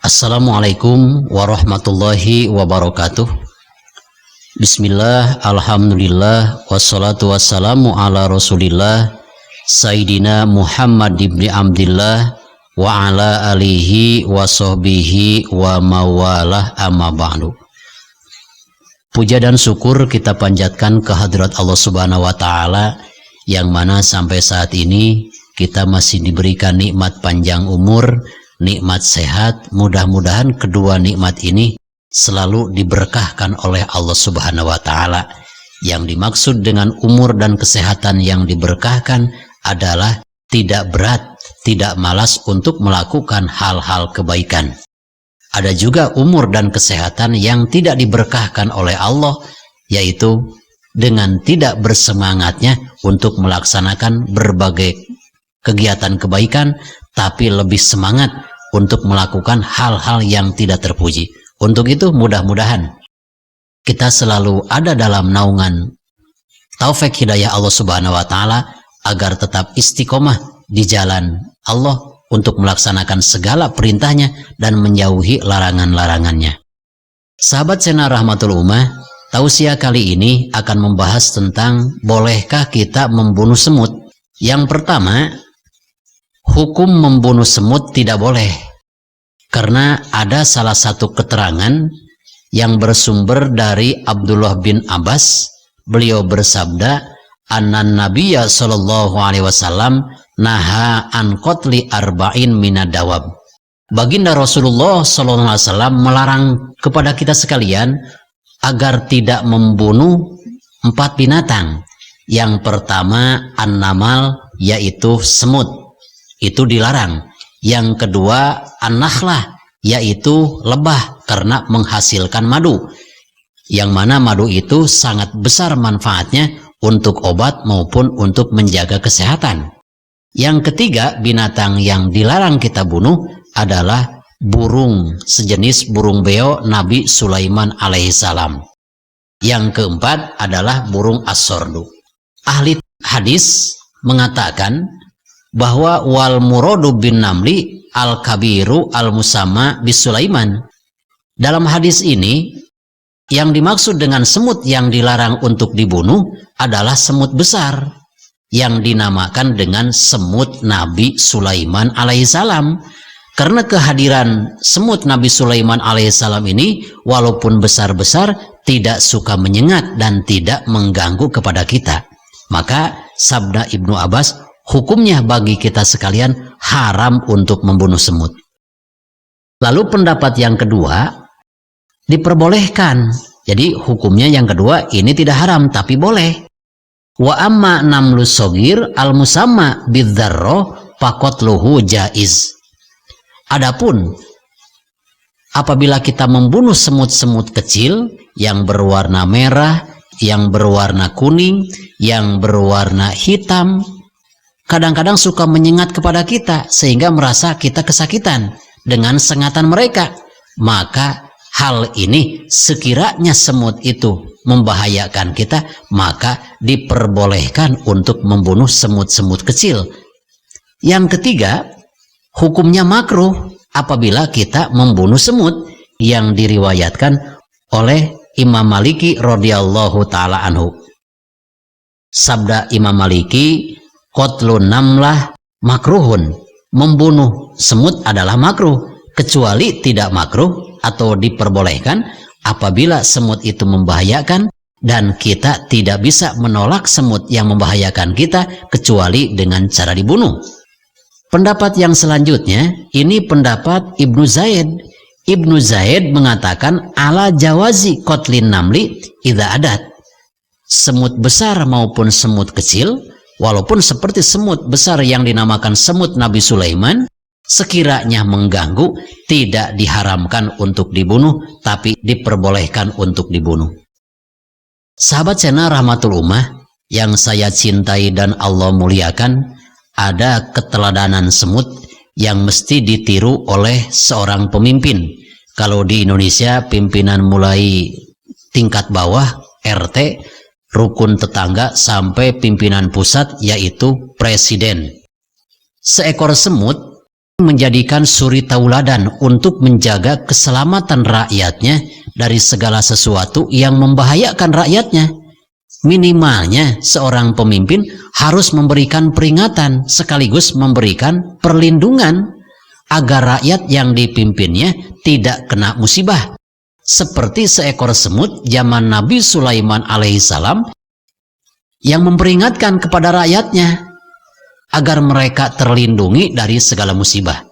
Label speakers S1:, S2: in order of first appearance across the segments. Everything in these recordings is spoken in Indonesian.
S1: Assalamualaikum warahmatullahi wabarakatuh. Bismillah, alhamdulillah, wassalatu wassalamu ala rasulillah Sayyidina Muhammad ibn Abdillah wa ala alihi wa sahbihi wa mawalah amma ba'du. Puja dan syukur kita panjatkan ke hadirat Allah Subhanahu wa Ta'ala, yang mana sampai saat ini kita masih diberikan nikmat panjang umur, nikmat sehat. Mudah-mudahan kedua nikmat ini selalu diberkahkan oleh Allah Subhanahu wa Ta'ala. Yang dimaksud dengan umur dan kesehatan yang diberkahkan adalah tidak berat, tidak malas untuk melakukan hal-hal kebaikan. Ada juga umur dan kesehatan yang tidak diberkahkan oleh Allah, yaitu dengan tidak bersemangatnya untuk melaksanakan berbagai kegiatan kebaikan, tapi lebih semangat untuk melakukan hal-hal yang tidak terpuji. Untuk itu mudah-mudahan kita selalu ada dalam naungan taufik hidayah Allah Subhanahu wa Ta'ala agar tetap istiqomah di jalan Allah untuk melaksanakan segala perintahnya dan menjauhi larangan-larangannya. Sahabat channel Rahmatul Ummah, tausiah kali ini akan membahas tentang bolehkah kita membunuh semut. Yang pertama, hukum membunuh semut tidak boleh, karena ada salah satu keterangan yang bersumber dari Abdullah bin Abbas. Beliau bersabda, "Annan Nabiyya sallallahu alaihi wasallam naha an qatli arba'in minad dawab." Baginda Rasulullah sallallahu alaihi wasallam melarang kepada kita sekalian agar tidak membunuh 4 binatang. Yang pertama an-namal, yaitu semut, itu dilarang. Yang kedua an-nakhlah, yaitu lebah, karena menghasilkan madu, yang mana madu itu sangat besar manfaatnya untuk obat maupun untuk menjaga kesehatan. Yang ketiga binatang yang dilarang kita bunuh adalah burung sejenis burung beo Nabi Sulaiman alaihissalam. Yang keempat adalah burung as-sordu. Ahli hadis mengatakan bahwa wal muradu bin namli al kabiru al musamma bis Sulaiman. Dalam hadis ini yang dimaksud dengan semut yang dilarang untuk dibunuh adalah semut besar yang dinamakan dengan semut Nabi Sulaiman alaihissalam. Karena kehadiran semut Nabi Sulaiman alaihissalam ini walaupun besar-besar tidak suka menyengat dan tidak mengganggu kepada kita, maka sabda Ibnu Abbas, hukumnya bagi kita sekalian haram untuk membunuh semut. Lalu pendapat yang kedua, diperbolehkan. Jadi hukumnya yang kedua ini tidak haram tapi boleh. Wa amma namlus sogir al musamma bidzarro faqatluhu jaiz. Adapun apabila kita membunuh semut-semut kecil yang berwarna merah, yang berwarna kuning, yang berwarna hitam, kadang-kadang suka menyengat kepada kita sehingga merasa kita kesakitan dengan sengatan mereka, maka hal ini sekiranya semut itu membahayakan kita, maka diperbolehkan untuk membunuh semut-semut kecil. Yang ketiga, hukumnya makruh apabila kita membunuh semut, yang diriwayatkan oleh Imam Maliki radhiyallahu taala anhu. Sabda Imam Maliki, qatlun namlah makruhun, membunuh semut adalah makruh, kecuali tidak makruh atau diperbolehkan apabila semut itu membahayakan dan kita tidak bisa menolak semut yang membahayakan kita kecuali dengan cara dibunuh. Pendapat yang selanjutnya ini pendapat Ibnu Zaid. Ibnu Zaid mengatakan ala jawazi qatlin namli idza adat. Semut besar maupun semut kecil, walaupun seperti semut besar yang dinamakan semut Nabi Sulaiman, sekiranya mengganggu tidak diharamkan untuk dibunuh tapi diperbolehkan untuk dibunuh. Sahabat channel Rahmatul Ummah yang saya cintai dan Allah muliakan, ada keteladanan semut yang mesti ditiru oleh seorang pemimpin. Kalau di Indonesia pimpinan mulai tingkat bawah RT, rukun tetangga, sampai pimpinan pusat yaitu presiden. Seekor semut menjadikan suri tauladan untuk menjaga keselamatan rakyatnya dari segala sesuatu yang membahayakan rakyatnya. Minimalnya seorang pemimpin harus memberikan peringatan sekaligus memberikan perlindungan agar rakyat yang dipimpinnya tidak kena musibah. Seperti seekor semut zaman Nabi Sulaiman alaihissalam yang memperingatkan kepada rakyatnya agar mereka terlindungi dari segala musibah.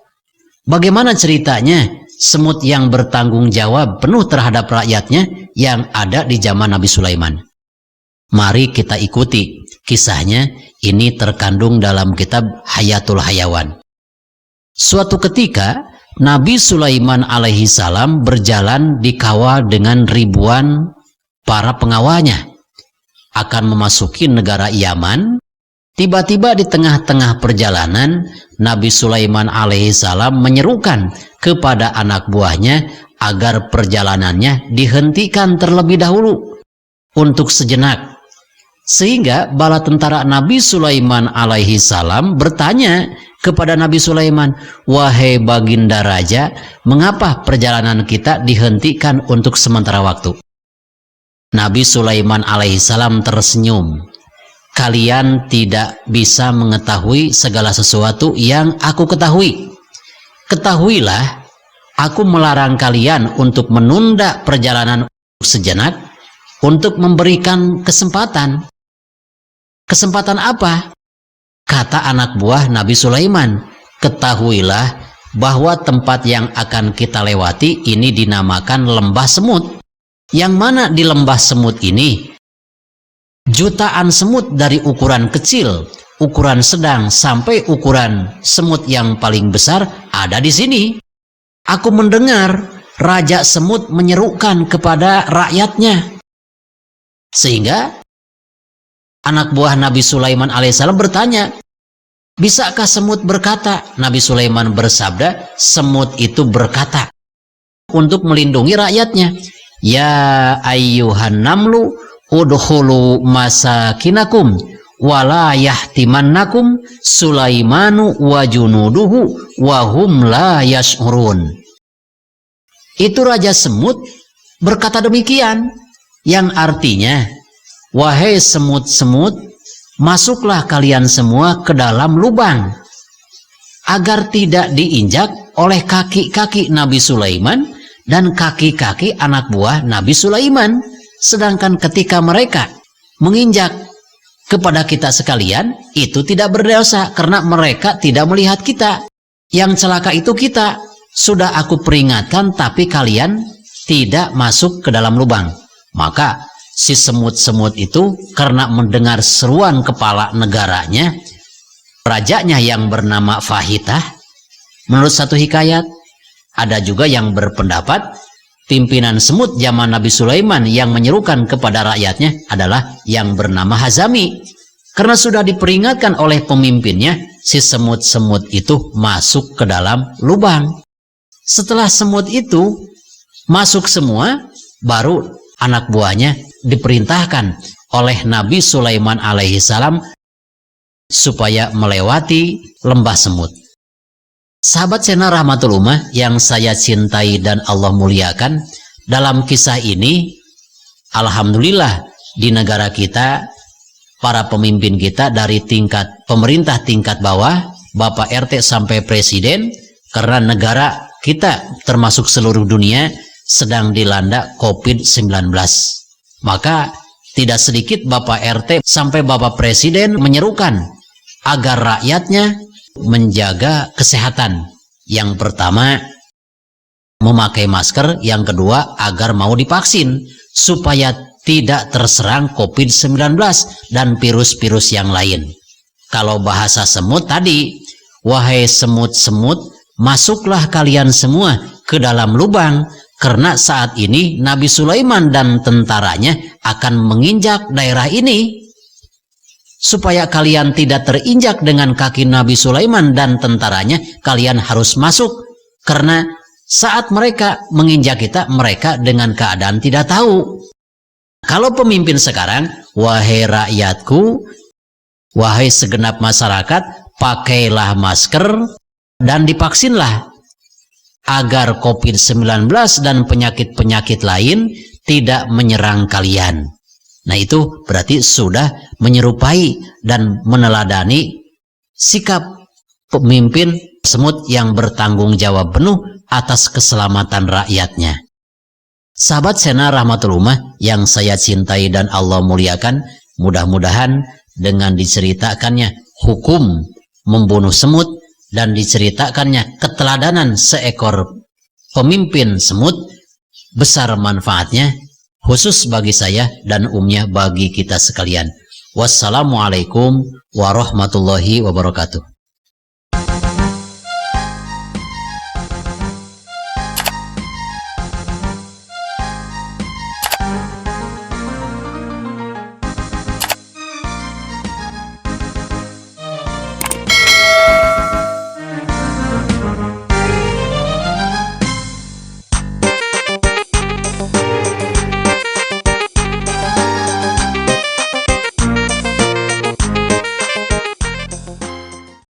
S1: Bagaimana ceritanya semut yang bertanggung jawab penuh terhadap rakyatnya yang ada di zaman Nabi Sulaiman? Mari kita ikuti kisahnya. Ini terkandung dalam kitab Hayatul Hayawan. Suatu ketika Nabi Sulaiman alaihissalam berjalan dikawal dengan ribuan para pengawalnya akan memasuki negara Yaman. Tiba-tiba di tengah-tengah perjalanan Nabi Sulaiman alaihissalam menyerukan kepada anak buahnya agar perjalanannya dihentikan terlebih dahulu untuk sejenak. Sehingga bala tentara Nabi Sulaiman alaihissalam bertanya kepada Nabi Sulaiman, "Wahai baginda raja, mengapa perjalanan kita dihentikan untuk sementara waktu?" Nabi Sulaiman alaihissalam tersenyum. "Kalian tidak bisa mengetahui segala sesuatu yang aku ketahui. Ketahuilah, aku melarang kalian untuk menunda perjalanan sejenak untuk memberikan kesempatan." "Kesempatan apa?" Kata anak buah Nabi Sulaiman, "Ketahuilah bahwa tempat yang akan kita lewati ini dinamakan lembah semut. Yang mana di lembah semut ini jutaan semut dari ukuran kecil, ukuran sedang sampai ukuran semut yang paling besar ada di sini. Aku mendengar Raja Semut menyerukan kepada rakyatnya." Sehingga anak buah Nabi Sulaiman alaihissalam bertanya, "Bisakah semut berkata?" Nabi Sulaiman bersabda, "Semut itu berkata untuk melindungi rakyatnya. Ya ayyuhan namlu udkhulu masakinakum wala yahtimannakum Sulaimanu wa junuduhu wa hum la yash'urun." Itu Raja Semut berkata demikian, yang artinya, "Wahai semut-semut, masuklah kalian semua ke dalam lubang agar tidak diinjak oleh kaki-kaki Nabi Sulaiman dan kaki-kaki anak buah Nabi Sulaiman. Sedangkan ketika mereka menginjak kepada kita sekalian, itu tidak berdosa karena mereka tidak melihat kita. Yang celaka itu kita. Sudah aku peringatkan tapi kalian tidak masuk ke dalam lubang." Maka si semut-semut itu karena mendengar seruan kepala negaranya, rajanya yang bernama Fahitah, menurut satu hikayat, ada juga yang berpendapat pimpinan semut zaman Nabi Sulaiman yang menyerukan kepada rakyatnya adalah yang bernama Hazami. Karena sudah diperingatkan oleh pemimpinnya, si semut-semut itu masuk ke dalam lubang. Setelah semut itu masuk semua, baru anak buahnya diperintahkan oleh Nabi Sulaiman alaihissalam supaya melewati lembah semut. Sahabat channel Rahmatul Ummah yang saya cintai dan Allah muliakan, dalam kisah ini alhamdulillah di negara kita para pemimpin kita dari tingkat pemerintah tingkat bawah, Bapak RT sampai presiden, karena negara kita termasuk seluruh dunia sedang dilanda COVID-19. Maka tidak sedikit Bapak RT sampai Bapak Presiden menyerukan agar rakyatnya menjaga kesehatan. Yang pertama, memakai masker. Yang kedua, agar mau divaksin supaya tidak terserang COVID-19 dan virus-virus yang lain. Kalau bahasa semut tadi, "Wahai semut-semut, masuklah kalian semua ke dalam lubang, karena saat ini Nabi Sulaiman dan tentaranya akan menginjak daerah ini. Supaya kalian tidak terinjak dengan kaki Nabi Sulaiman dan tentaranya, kalian harus masuk. Karena saat mereka menginjak kita, mereka dengan keadaan tidak tahu." Kalau pemimpin sekarang, "Wahai rakyatku, wahai segenap masyarakat, pakailah masker dan divaksinlah agar COVID-19 dan penyakit-penyakit lain tidak menyerang kalian. Nah, itu berarti sudah menyerupai dan meneladani sikap pemimpin semut yang bertanggung jawab penuh atas keselamatan rakyatnya. Sahabat Sena Rahmatullah yang saya cintai dan Allah muliakan, mudah-mudahan dengan diceritakannya hukum membunuh semut dan diceritakannya keteladanan seekor pemimpin semut besar manfaatnya, khusus bagi saya dan umumnya bagi kita sekalian. Wassalamualaikum warahmatullahi wabarakatuh.